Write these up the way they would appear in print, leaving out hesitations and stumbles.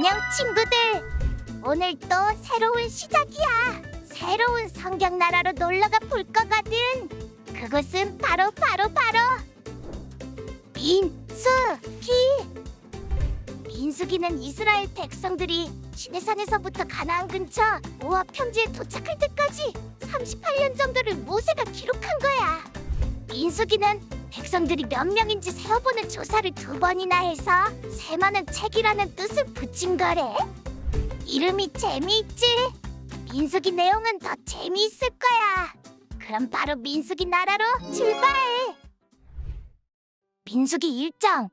안녕 친구들. 오늘 또 새로운 시작이야. 새로운 성경 나라로 놀러가 볼 거거든. 그곳은 바로 민수기. 민수기는 이스라엘 백성들이 시내산에서부터 가나안 근처 모압 평지에 도착할 때까지 38년 정도를 모세가 기록한 거야. 민수기는 백성들이 몇 명인지 세어보는 조사를 2번이나 해서 세마는 책이라는 뜻을 붙인 거래. 이름이 재미있지? 민수기 내용은 더 재미있을 거야. 그럼 바로 민수기 나라로 출발! 민수기 1장.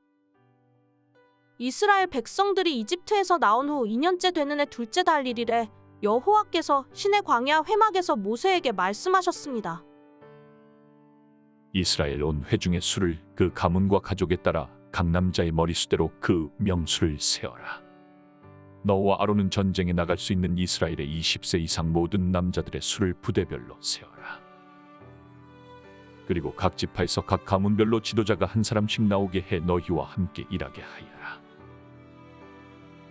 이스라엘 백성들이 이집트에서 나온 후 2년째 되는 해 둘째 달 1일에 여호와께서 시내 광야 회막에서 모세에게 말씀하셨습니다. 이스라엘 온 회중의 수를 그 가문과 가족에 따라 각 남자의 머리수대로 그 명수를 세어라. 너와 아론은 전쟁에 나갈 수 있는 이스라엘의 20세 이상 모든 남자들의 수를 부대별로 세어라. 그리고 각 지파에서 각 가문별로 지도자가 한 사람씩 나오게 해 너희와 함께 일하게 하여라.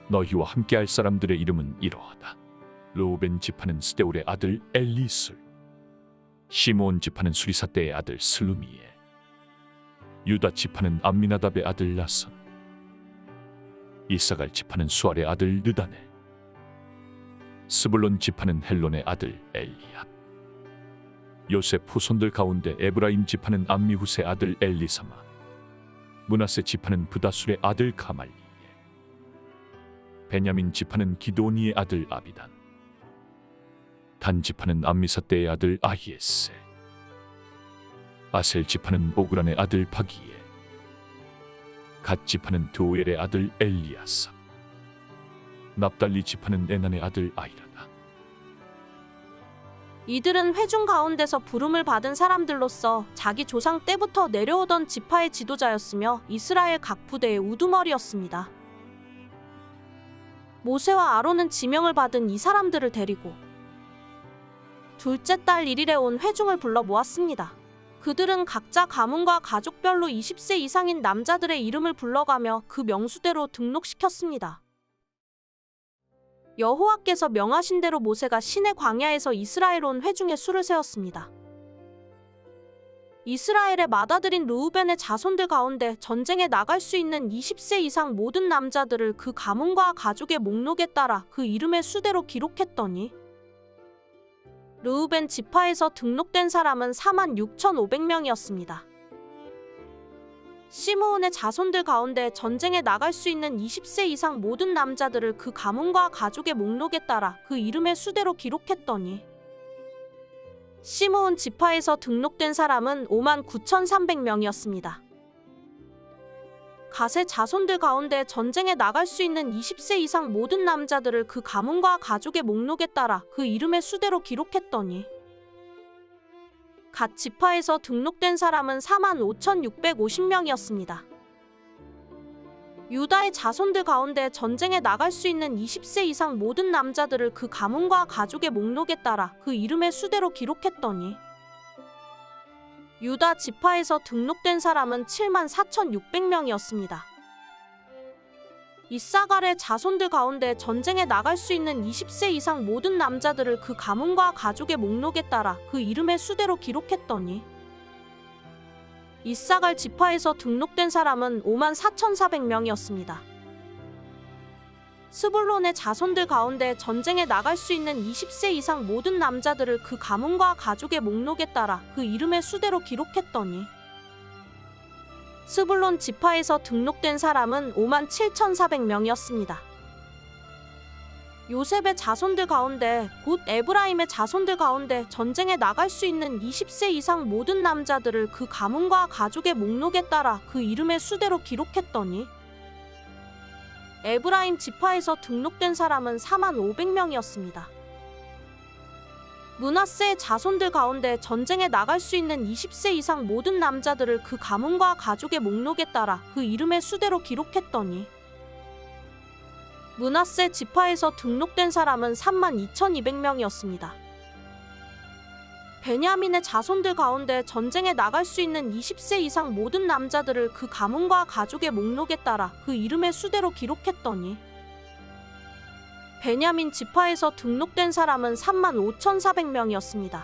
너희와 함께 할 사람들의 이름은 이러하다. 르우벤 지파는 스데울의 아들 엘리술, 시므온 지파는 수리사대의 아들 슬루미엘, 유다 지파는 암미나답의 아들 나선, 이사갈 지파는 수알의 아들 느다넬, 스불론 지파는 헬론의 아들 엘리압, 요셉 후손들 가운데 에브라임 지파는 암미후스의 아들 엘리사마, 므낫세 지파는 브다술의 아들 가말리엘, 베냐민 지파는 기드오니의 아들 아비단, 단 지파는 암미사대의 아들 아히에셀, 아셀 지파는 오그란의 아들 바기엘, 갓 지파는 드오엘의 아들 엘리아사, 납달리 지파는 에난의 아들 아이라다. 이들은 회중 가운데서 부름을 받은 사람들로서 자기 조상 때부터 내려오던 지파의 지도자였으며 이스라엘 각 부대의 우두머리였습니다. 모세와 아론은 지명을 받은 이 사람들을 데리고 둘째 달 1일에 온 회중을 불러 모았습니다. 그들은 각자 가문과 가족별로 20세 이상인 남자들의 이름을 불러가며 그 명수대로 등록시켰습니다. 여호와께서 명하신 대로 모세가 시내 광야에서 이스라엘 온 회중의 수를 세웠습니다. 이스라엘에 맏아들인 르우벤의 자손들 가운데 전쟁에 나갈 수 있는 20세 이상 모든 남자들을 그 가문과 가족의 목록에 따라 그 이름의 수대로 기록했더니 르우벤 지파에서 등록된 사람은 46,500명이었습니다. 시므온의 자손들 가운데 전쟁에 나갈 수 있는 20세 이상 모든 남자들을 그 가문과 가족의 목록에 따라 그 이름의 수대로 기록했더니 시므온 지파에서 등록된 사람은 59,300명이었습니다. 갓의 자손들 가운데 전쟁에 나갈 수 있는 20세 이상 모든 남자들을 그 가문과 가족의 목록에 따라 그 이름의 수대로 기록했더니 갓 지파에서 등록된 사람은 45,650명이었습니다. 유다의 자손들 가운데 전쟁에 나갈 수 있는 20세 이상 모든 남자들을 그 가문과 가족의 목록에 따라 그 이름의 수대로 기록했더니 유다 지파에서 등록된 사람은 74,600명이었습니다. 이사갈의 자손들 가운데 전쟁에 나갈 수 있는 20세 이상 모든 남자들을 그 가문과 가족의 목록에 따라 그 이름의 수대로 기록했더니 이사갈 지파에서 등록된 사람은 54,400명이었습니다. 스불론의 자손들 가운데 전쟁에 나갈 수 있는 20세 이상 모든 남자들을 그 가문과 가족의 목록에 따라 그 이름의 수대로 기록했더니 스불론 지파에서 등록된 사람은 57,400명이었습니다. 요셉의 자손들 가운데 곧 에브라임의 자손들 가운데 전쟁에 나갈 수 있는 20세 이상 모든 남자들을 그 가문과 가족의 목록에 따라 그 이름의 수대로 기록했더니 에브라임 지파에서 등록된 사람은 45,000명이었습니다. 므낫세의 자손들 가운데 전쟁에 나갈 수 있는 20세 이상 모든 남자들을 그 가문과 가족의 목록에 따라 그 이름의 수대로 기록했더니 므낫세 지파에서 등록된 사람은 32,200명이었습니다. 베냐민의 자손들 가운데 전쟁에 나갈 수 있는 20세 이상 모든 남자들을 그 가문과 가족의 목록에 따라 그 이름의 수대로 기록했더니 베냐민 지파에서 등록된 사람은 35,400명이었습니다.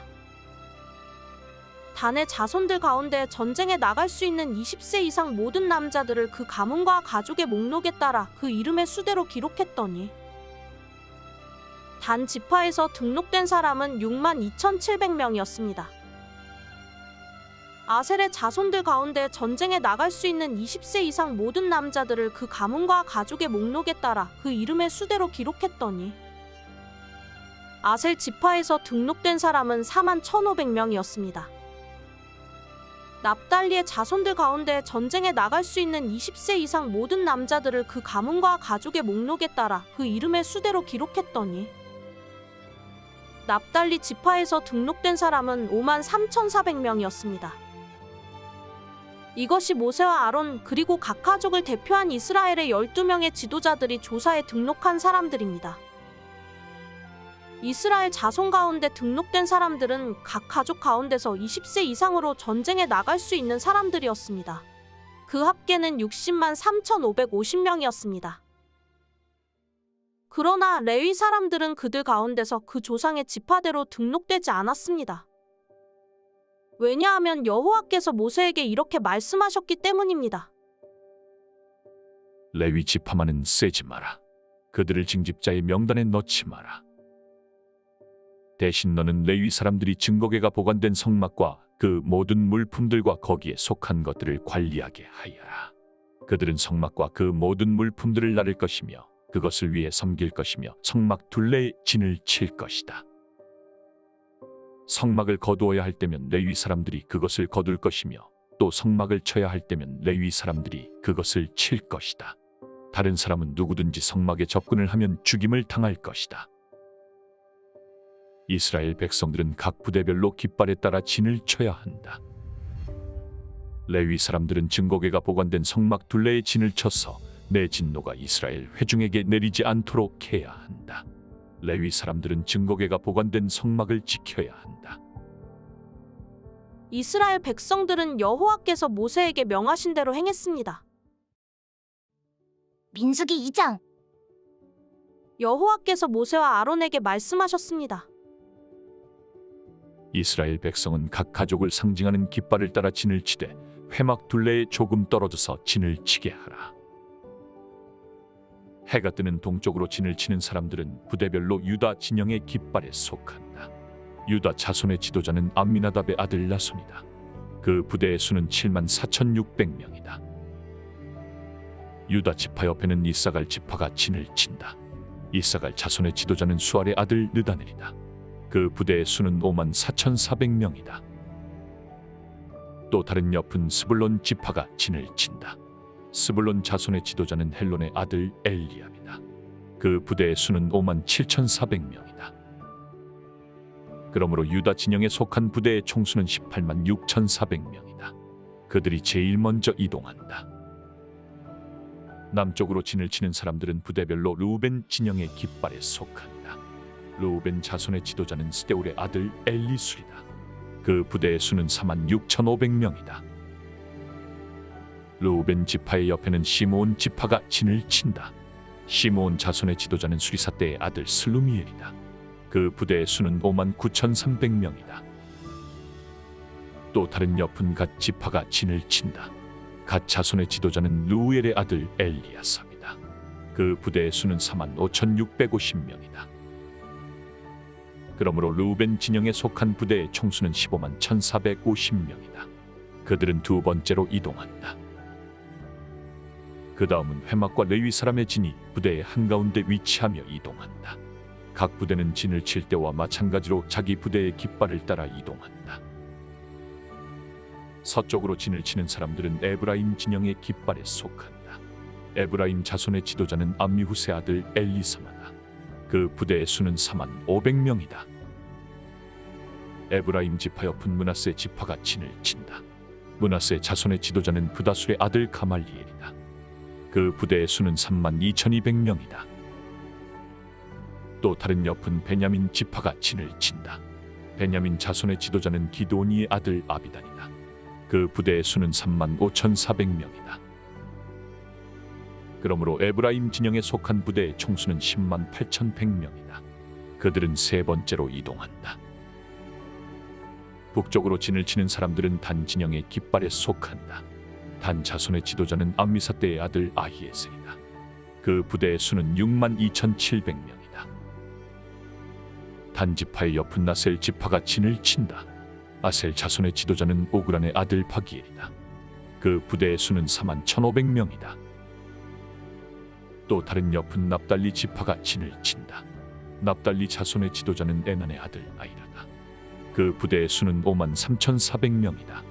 단의 자손들 가운데 전쟁에 나갈 수 있는 20세 이상 모든 남자들을 그 가문과 가족의 목록에 따라 그 이름의 수대로 기록했더니 단 지파에서 등록된 사람은 62,700명이었습니다. 아셀의 자손들 가운데 전쟁에 나갈 수 있는 20세 이상 모든 남자들을 그 가문과 가족의 목록에 따라 그 이름의 수대로 기록했더니 아셀 지파에서 등록된 사람은 41,500명이었습니다. 납달리의 자손들 가운데 전쟁에 나갈 수 있는 20세 이상 모든 남자들을 그 가문과 가족의 목록에 따라 그 이름의 수대로 기록했더니 납달리 지파에서 등록된 사람은 53,400명이었습니다. 이것이 모세와 아론 그리고 각 가족을 대표한 이스라엘의 12명의 지도자들이 조사에 등록한 사람들입니다. 이스라엘 자손 가운데 등록된 사람들은 각 가족 가운데서 20세 이상으로 전쟁에 나갈 수 있는 사람들이었습니다. 그 합계는 60만 3,550명이었습니다. 그러나 레위 사람들은 그들 가운데서 그 조상의 지파대로 등록되지 않았습니다. 왜냐하면 여호와께서 모세에게 이렇게 말씀하셨기 때문입니다. 레위 지파만은 세지 마라. 그들을 징집자의 명단에 넣지 마라. 대신 너는 레위 사람들이 증거궤가 보관된 성막과 그 모든 물품들과 거기에 속한 것들을 관리하게 하여라. 그들은 성막과 그 모든 물품들을 나를 것이며 그것을 위해 섬길 것이며 성막 둘레에 진을 칠 것이다. 성막을 거두어야 할 때면 레위 사람들이 그것을 거둘 것이며 또 성막을 쳐야 할 때면 레위 사람들이 그것을 칠 것이다. 다른 사람은 누구든지 성막에 접근을 하면 죽임을 당할 것이다. 이스라엘 백성들은 각 부대별로 깃발에 따라 진을 쳐야 한다. 레위 사람들은 증거궤가 보관된 성막 둘레에 진을 쳐서 내 진노가 이스라엘 회중에게 내리지 않도록 해야 한다. 레위 사람들은 증거궤가 보관된 성막을 지켜야 한다. 이스라엘 백성들은 여호와께서 모세에게 명하신 대로 행했습니다. 민수기 2장. 여호와께서 모세와 아론에게 말씀하셨습니다. 이스라엘 백성은 각 가족을 상징하는 깃발을 따라 진을 치되 회막 둘레에 조금 떨어져서 진을 치게 하라. 해가 뜨는 동쪽으로 진을 치는 사람들은 부대별로 유다 진영의 깃발에 속한다. 유다 자손의 지도자는 암미나답의 아들 나손이다. 그 부대의 수는 74,600명이다. 유다 지파 옆에는 이사갈 지파가 진을 친다. 이사갈 자손의 지도자는 수알의 아들 느다넬이다. 그 부대의 수는 54,400명이다. 또 다른 옆은 스불론 지파가 진을 친다. 스불론 자손의 지도자는 헬론의 아들 엘리압이다. 그 부대의 수는 57,400명이다. 그러므로 유다 진영에 속한 부대의 총수는 18만 6,400명이다. 그들이 제일 먼저 이동한다. 남쪽으로 진을 치는 사람들은 부대별로 르우벤 진영의 깃발에 속한다. 르우벤 자손의 지도자는 스데울의 아들 엘리술이다. 그 부대의 수는 46,500명이다. 르우벤 지파의 옆에는 시므온 지파가 진을 친다. 시므온 자손의 지도자는 수리사대의 아들 슬루미엘이다. 그 부대의 수는 59,300명이다. 또 다른 옆은 갓 지파가 진을 친다. 갓 자손의 지도자는 루엘의 아들 엘리아삽이다. 그 부대의 수는 45,650명이다. 그러므로 르우벤 진영에 속한 부대의 총수는 15만 1,450명이다. 그들은 두 번째로 이동한다. 그 다음은 회막과 레위 사람의 진이 부대의 한가운데 위치하며 이동한다. 각 부대는 진을 칠 때와 마찬가지로 자기 부대의 깃발을 따라 이동한다. 서쪽으로 진을 치는 사람들은 에브라임 진영의 깃발에 속한다. 에브라임 자손의 지도자는 암미후스의 아들 엘리사마다. 그 부대의 수는 4만 500명이다. 에브라임 지파 옆은 므낫세 지파가 진을 친다. 므낫세 자손의 지도자는 브다술의 아들 가말리엘이다. 그 부대의 수는 3만 2,200명이다. 또 다른 옆은 베냐민 지파가 진을 친다. 베냐민 자손의 지도자는 기드오니의 아들 아비단이다. 그 부대의 수는 3만 5,400명이다. 그러므로 에브라임 진영에 속한 부대의 총수는 10만 8,100명이다. 그들은 세 번째로 이동한다. 북쪽으로 진을 치는 사람들은 단 진영의 깃발에 속한다. 단 자손의 지도자는 암미사대의 아들 아히에셀이다. 그 부대의 수는 6만 2,700명이다. 단 지파의 옆은 나셀 지파가 진을 친다. 아셀 자손의 지도자는 오그란의 아들 바기엘이다. 그 부대의 수는 4만 1,500명이다. 또 다른 옆은 납달리 지파가 진을 친다. 납달리 자손의 지도자는 에난의 아들 아이라다. 그 부대의 수는 5만 3,400명이다.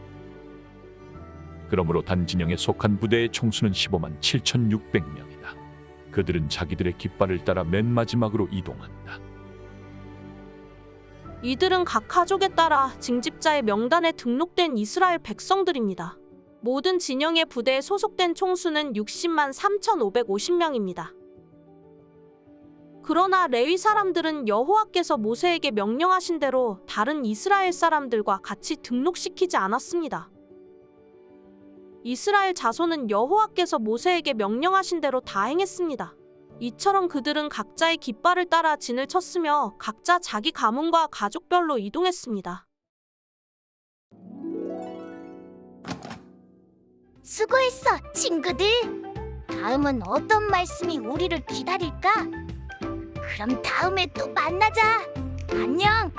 그러므로 단 진영에 속한 부대의 총수는 15만 7,600명이다. 그들은 자기들의 깃발을 따라 맨 마지막으로 이동한다. 이들은 각 가족에 따라 징집자의 명단에 등록된 이스라엘 백성들입니다. 모든 진영의 부대에 소속된 총수는 60만 3,550명입니다. 그러나 레위 사람들은 여호와께서 모세에게 명령하신 대로 다른 이스라엘 사람들과 같이 등록시키지 않았습니다. 이스라엘 자손은 여호와께서 모세에게 명령하신 대로 다 행했습니다. 이처럼 그들은 각자의 깃발을 따라 진을 쳤으며 각자 자기 가문과 가족별로 이동했습니다. 수고했어, 친구들. 다음은 어떤 말씀이 우리를 기다릴까? 그럼 다음에 또 만나자. 안녕.